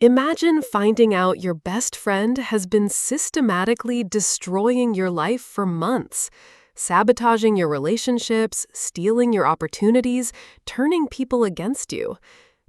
Imagine finding out your best friend has been systematically destroying your life for months, sabotaging your relationships, stealing your opportunities, turning people against you.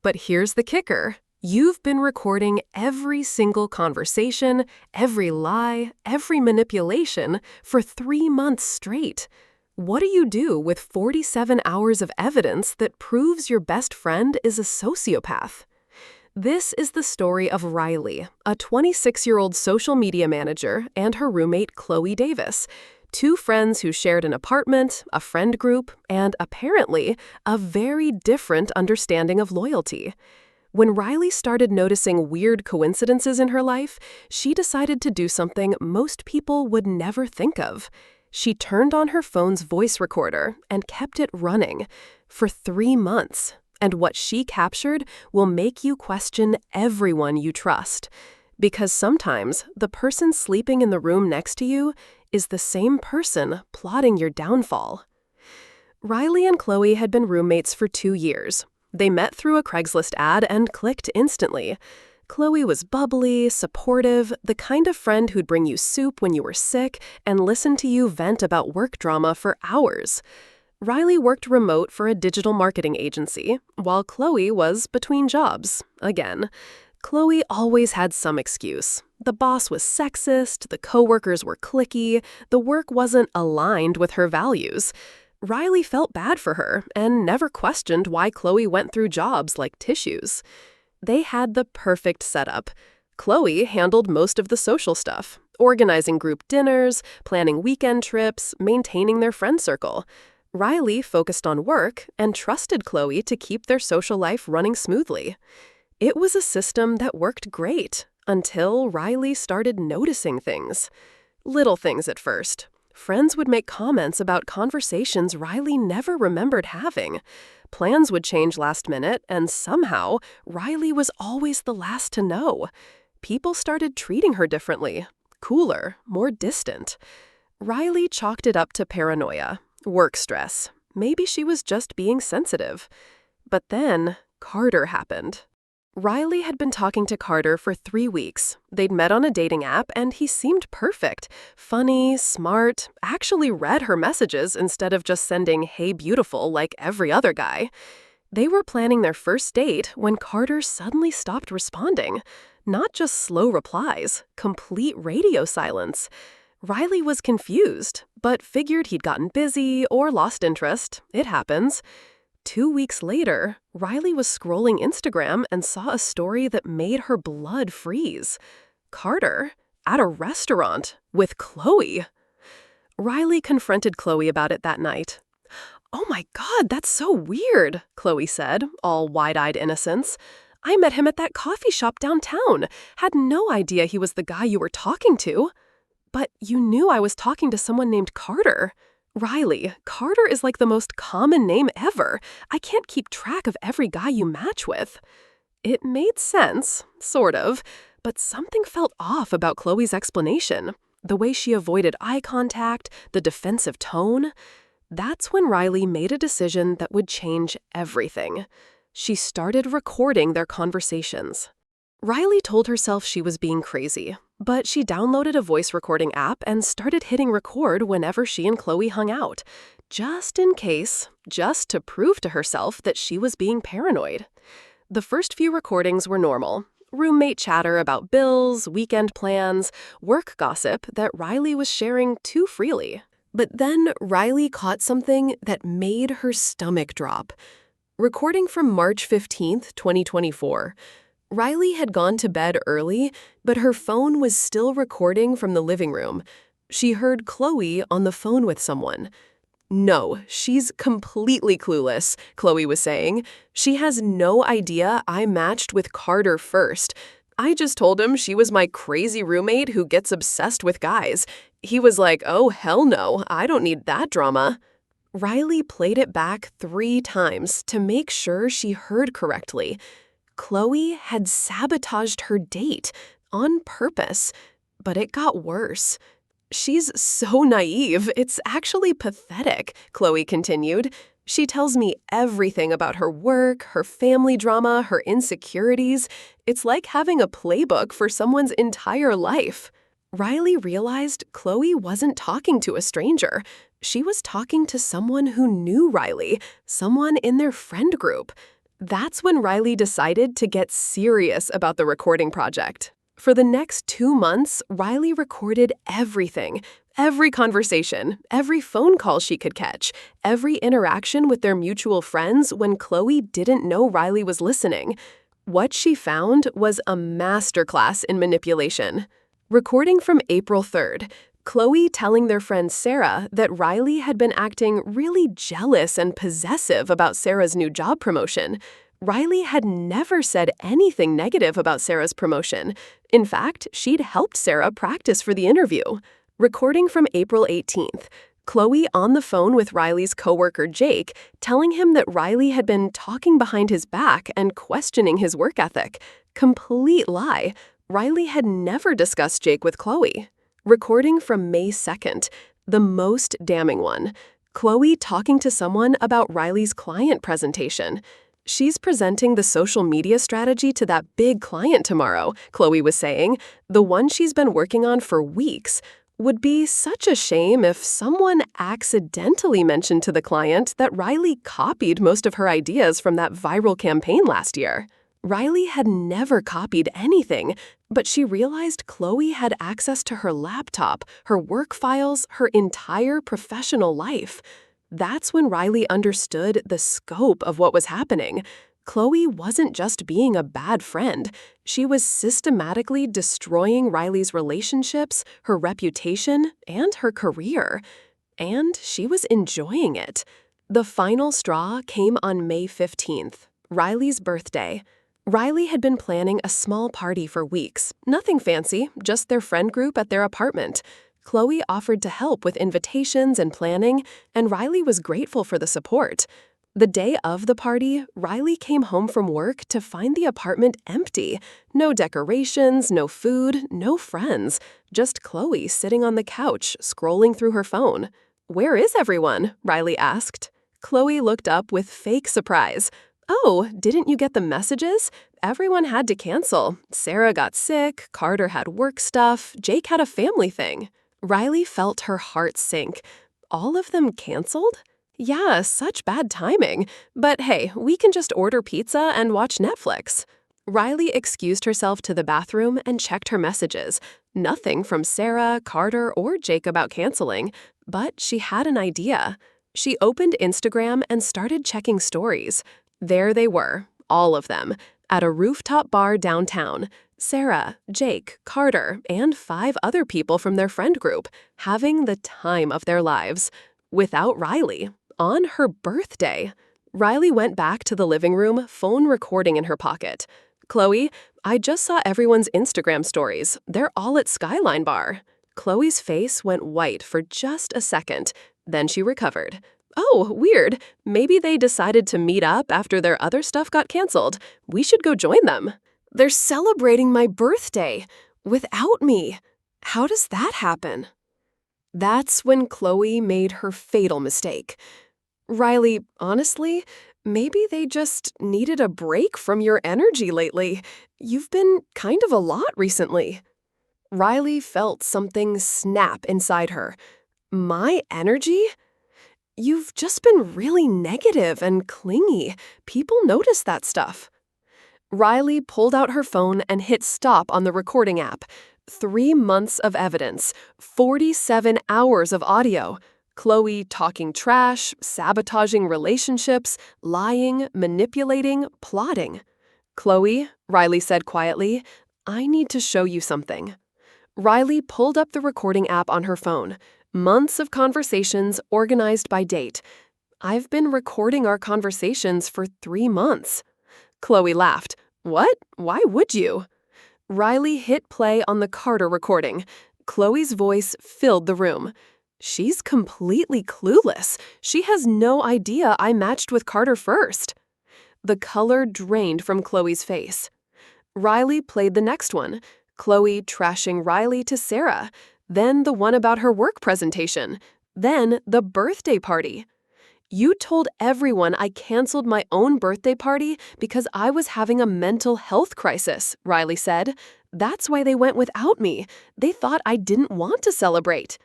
But here's the kicker. You've been recording every single conversation, every lie, every manipulation for 3 months straight. What do you do with 47 hours of evidence that proves your best friend is a sociopath? This is the story of Riley, a 26-year-old social media manager, and her roommate Chloe Davis, two friends who shared an apartment, a friend group, and apparently a very different understanding of loyalty. When Riley started noticing weird coincidences in her life, she decided to do something most people would never think of. She turned on her phone's voice recorder and kept it running for 3 months. And what she captured will make you question everyone you trust. Because sometimes the person sleeping in the room next to you is the same person plotting your downfall. Riley and Chloe had been roommates for 2 years. They met through a Craigslist ad and clicked instantly. Chloe was bubbly, supportive, the kind of friend who'd bring you soup when you were sick and listen to you vent about work drama for hours. Riley worked remote for a digital marketing agency, while Chloe was between jobs, again. Chloe always had some excuse. The boss was sexist, the coworkers were cliquey, the work wasn't aligned with her values. Riley felt bad for her and never questioned why Chloe went through jobs like tissues. They had the perfect setup. Chloe handled most of the social stuff, organizing group dinners, planning weekend trips, maintaining their friend circle. Riley focused on work and trusted Chloe to keep their social life running smoothly. It was a system that worked great until Riley started noticing things. Little things at first. Friends would make comments about conversations Riley never remembered having. Plans would change last minute, and somehow Riley was always the last to know. People started treating her differently, cooler, more distant. Riley chalked it up to paranoia. Work stress. Maybe she was just being sensitive. But then, Carter happened. Riley had been talking to Carter for 3 weeks. They'd met on a dating app, and he seemed perfect. Funny, smart, actually read her messages instead of just sending, "Hey, beautiful," like every other guy. They were planning their first date when Carter suddenly stopped responding. Not just slow replies, complete radio silence. Riley was confused, but figured he'd gotten busy or lost interest. It happens. 2 weeks later, Riley was scrolling Instagram and saw a story that made her blood freeze. Carter, at a restaurant, with Chloe. Riley confronted Chloe about it that night. "Oh my God, that's so weird," Chloe said, all wide-eyed innocence. "I met him at that coffee shop downtown. Had no idea he was the guy you were talking to." "But you knew I was talking to someone named Carter." "Riley, Carter is like the most common name ever. I can't keep track of every guy you match with." It made sense, sort of, but something felt off about Chloe's explanation. The way she avoided eye contact, the defensive tone. That's when Riley made a decision that would change everything. She started recording their conversations. Riley told herself she was being crazy, but she downloaded a voice recording app and started hitting record whenever she and Chloe hung out, just in case, just to prove to herself that she was being paranoid. The first few recordings were normal. Roommate chatter about bills, weekend plans, work gossip that Riley was sharing too freely. But then Riley caught something that made her stomach drop. Recording from March 15th, 2024. Riley had gone to bed early, but her phone was still recording from the living room. She heard Chloe on the phone with someone. "No, she's completely clueless," Chloe was saying. "She has no idea I matched with Carter first. I just told him she was my crazy roommate who gets obsessed with guys. He was like, 'Oh, hell no, I don't need that drama.'" Riley played it back 3 times to make sure she heard correctly. Chloe had sabotaged her date on purpose, but it got worse. "She's so naive, it's actually pathetic," Chloe continued. She tells me everything about her work, her family drama, her insecurities. It's like having a playbook for someone's entire life. Riley realized Chloe wasn't talking to a stranger. She was talking to someone who knew Riley, someone in their friend group. That's when Riley decided to get serious about the recording project. For the next 2 months, Riley recorded everything. Every conversation, every phone call she could catch, every interaction with their mutual friends when Chloe didn't know Riley was listening. What she found was a masterclass in manipulation. Recording from April 3rd, Chloe telling their friend Sarah that Riley had been acting really jealous and possessive about Sarah's new job promotion. Riley had never said anything negative about Sarah's promotion. In fact, she'd helped Sarah practice for the interview. Recording from April 18th, Chloe on the phone with Riley's coworker Jake, telling him that Riley had been talking behind his back and questioning his work ethic. Complete lie. Riley had never discussed Jake with Chloe. Recording from May 2nd, the most damning one. Chloe talking to someone about Riley's client presentation. She's presenting the social media strategy to that big client tomorrow, Chloe was saying, the one she's been working on for weeks. Would be such a shame if someone accidentally mentioned to the client that Riley copied most of her ideas from that viral campaign last year. Riley had never copied anything, but she realized Chloe had access to her laptop, her work files, her entire professional life. That's when Riley understood the scope of what was happening. Chloe wasn't just being a bad friend. She was systematically destroying Riley's relationships, her reputation, and her career. And she was enjoying it. The final straw came on May 15th, Riley's birthday. Riley had been planning a small party for weeks. Nothing fancy, just their friend group at their apartment. Chloe offered to help with invitations and planning, and Riley was grateful for the support. The day of the party, Riley came home from work to find the apartment empty. No decorations, no food, no friends. Just Chloe sitting on the couch, scrolling through her phone. "Where is everyone?" Riley asked. Chloe looked up with fake surprise. "Oh, didn't you get the messages? Everyone had to cancel. Sarah got sick, Carter had work stuff, Jake had a family thing." Riley felt her heart sink. All of them canceled? Yeah, such bad timing. But hey, we can just order pizza and watch Netflix. Riley excused herself to the bathroom and checked her messages. Nothing from Sarah, Carter, or Jake about canceling, but she had an idea. She opened Instagram and started checking stories. There they were, all of them, at a rooftop bar downtown. Sarah, Jake, Carter, and 5 other people from their friend group, having the time of their lives. Without Riley. On her birthday. Riley went back to the living room, phone recording in her pocket. "Chloe, I just saw everyone's Instagram stories. They're all at Skyline Bar." Chloe's face went white for just a second. Then she recovered. "Oh, weird. Maybe they decided to meet up after their other stuff got canceled. We should go join them." "They're celebrating my birthday. Without me. How does that happen?" That's when Chloe made her fatal mistake. "Riley, honestly, maybe they just needed a break from your energy lately. You've been kind of a lot recently." Riley felt something snap inside her. "My energy? You've just been really negative and clingy. People notice that stuff." Riley pulled out her phone and hit stop on the recording app. 3 months of evidence, 47 hours of audio. Chloe talking trash, sabotaging relationships, lying, manipulating, plotting. "Chloe," Riley said quietly, "I need to show you something." Riley pulled up the recording app on her phone. Months of conversations organized by date. "I've been recording our conversations for 3 months. Chloe laughed. "What? Why would you?" Riley hit play on the Carter recording. Chloe's voice filled the room. "She's completely clueless. She has no idea I matched with Carter first." The color drained from Chloe's face. Riley played the next one. Chloe trashing Riley to Sarah. Then the one about her work presentation. Then the birthday party. You told everyone I canceled my own birthday party because I was having a mental health crisis, Riley said. That's why they went without me. They thought I didn't want to celebrate.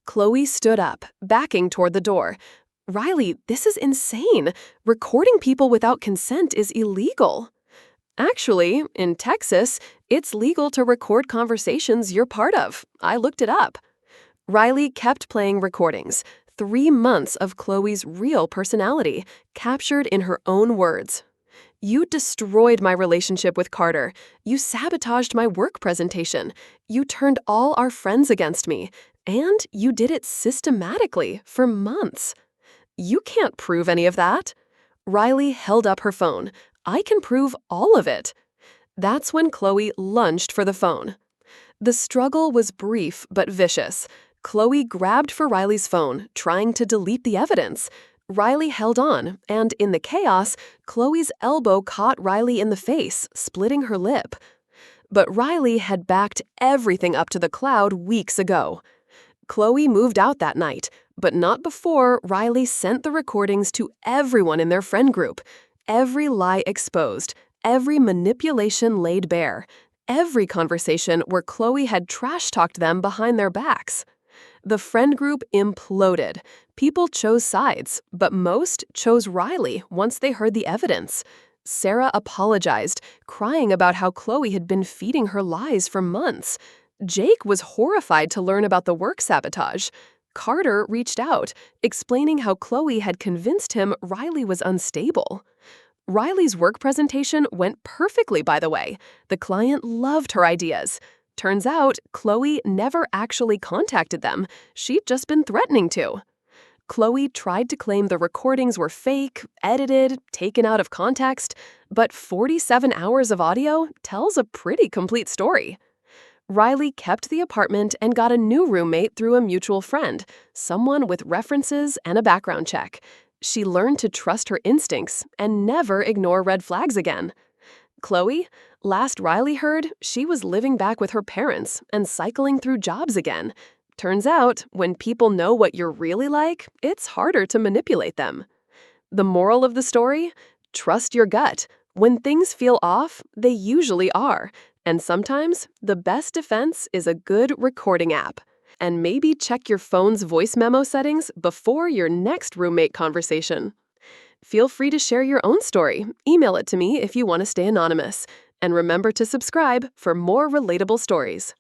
Chloe stood up, backing toward the door. Riley, this is insane. Recording people without consent is illegal. Actually, in Texas, it's legal to record conversations you're part of. I looked it up. Riley kept playing recordings, 3 months of Chloe's real personality, captured in her own words. You destroyed my relationship with Carter. You sabotaged my work presentation. You turned all our friends against me. And you did it systematically for months. You can't prove any of that. Riley held up her phone. I can prove all of it. That's when Chloe lunged for the phone. The struggle was brief but vicious. Chloe grabbed for Riley's phone, trying to delete the evidence. Riley held on, and in the chaos, Chloe's elbow caught Riley in the face, splitting her lip. But Riley had backed everything up to the cloud weeks ago. Chloe moved out that night, but not before Riley sent the recordings to everyone in their friend group. Every lie exposed, every manipulation laid bare, every conversation where Chloe had trash-talked them behind their backs. The friend group imploded. People chose sides, but most chose Riley once they heard the evidence. Sarah apologized, crying about how Chloe had been feeding her lies for months. Jake was horrified to learn about the work sabotage. Carter reached out, explaining how Chloe had convinced him Riley was unstable. Riley's work presentation went perfectly, by the way. The client loved her ideas. Turns out, Chloe never actually contacted them. She'd just been threatening to. Chloe tried to claim the recordings were fake, edited, taken out of context, but 47 hours of audio tells a pretty complete story. Riley kept the apartment and got a new roommate through a mutual friend, someone with references and a background check. She learned to trust her instincts and never ignore red flags again. Chloe, last Riley heard, she was living back with her parents and cycling through jobs again. Turns out, when people know what you're really like, it's harder to manipulate them. The moral of the story? Trust your gut. When things feel off, they usually are. And sometimes, the best defense is a good recording app. And maybe check your phone's voice memo settings before your next roommate conversation. Feel free to share your own story. Email it to me if you want to stay anonymous. And remember to subscribe for more relatable stories.